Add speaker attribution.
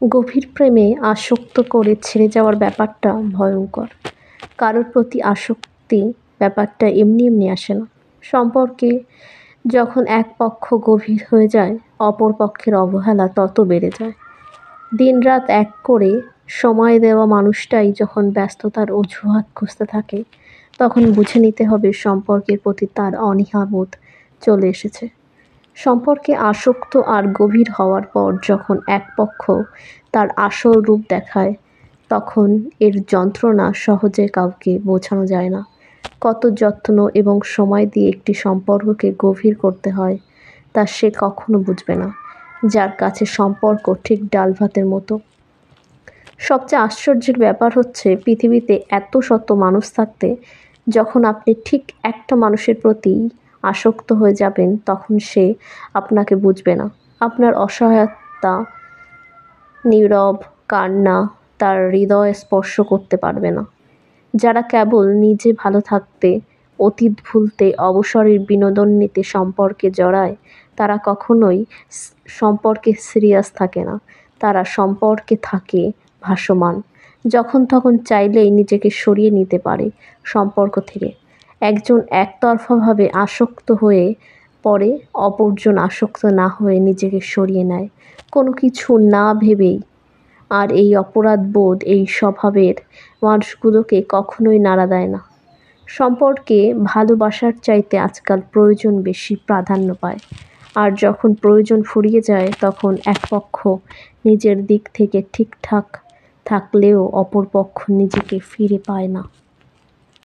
Speaker 1: গভীর প্রেমে আসক্ত করে ছেড়ে যাওয়ার ব্যাপারটা ভয়ঙ্কর। কারোর প্রতি আসক্তি ব্যাপারটা এমনি এমনি আসে না। সম্পর্কে যখন এক পক্ষ গভীর হয়ে যায়, অপর পক্ষের অবহেলা তত বেড়ে যায়। দিনরাত এক করে সময় দেওয়া মানুষটাই যখন ব্যস্ততার অজুহাত খুঁজতে থাকে, তখন বুঝে নিতে হবে সম্পর্কের প্রতি তার অনীহাবোধ চলে এসেছে। সম্পর্কে আসক্ত আর গভীর হওয়ার পর যখন এক পক্ষ তার আসল রূপ দেখায়, তখন এর যন্ত্রণা সহজে কাউকে বোঝানো যায় না। কত যত্ন এবং সময় দিয়ে একটি সম্পর্ককে গভীর করতে হয় তা সে কখনো বুঝবে না, যার কাছে সম্পর্ক ঠিক ডাল ভাতের মতো। সবচেয়ে আশ্চর্যের ব্যাপার হচ্ছে, পৃথিবীতে এত শত মানুষ থাকতে যখন আপনি ঠিক একটা মানুষের প্রতি আসক্ত হয়ে যাবেন, তখন সে আপনাকে বুঝবে না। আপনার অসহায়তা, নীরব কান্না তার হৃদয় স্পর্শ করতে পারবে না। যারা কেবল নিজে ভালো থাকতে, অতীত ভুলতে, অবসরের বিনোদন নিতে সম্পর্কে জড়ায়, তারা কখনোই সম্পর্কে সিরিয়াস থাকে না। তারা সম্পর্কে থাকে ভাসমান, যখন তখন চাইলেই নিজেকে সরিয়ে নিতে পারে সম্পর্ক থেকে। একজন একতরফাভাবে আসক্ত হয়ে পরে, অপরজন আসক্ত না হয়ে নিজেকে সরিয়ে নেয়, কোনো কিছু না ভেবেই। আর এই অপরাধবোধ এই স্বভাবের মানুষগুলোকে কখনোই নাড়া দেয় না। সম্পর্কে ভালোবাসার চাইতে আজকাল প্রয়োজন বেশি প্রাধান্য পায়। আর যখন প্রয়োজন ফুরিয়ে যায়, তখন এক পক্ষ নিজের দিক থেকে ঠিকঠাক থাকলেও অপর পক্ষ নিজেকে ফিরে পায় না।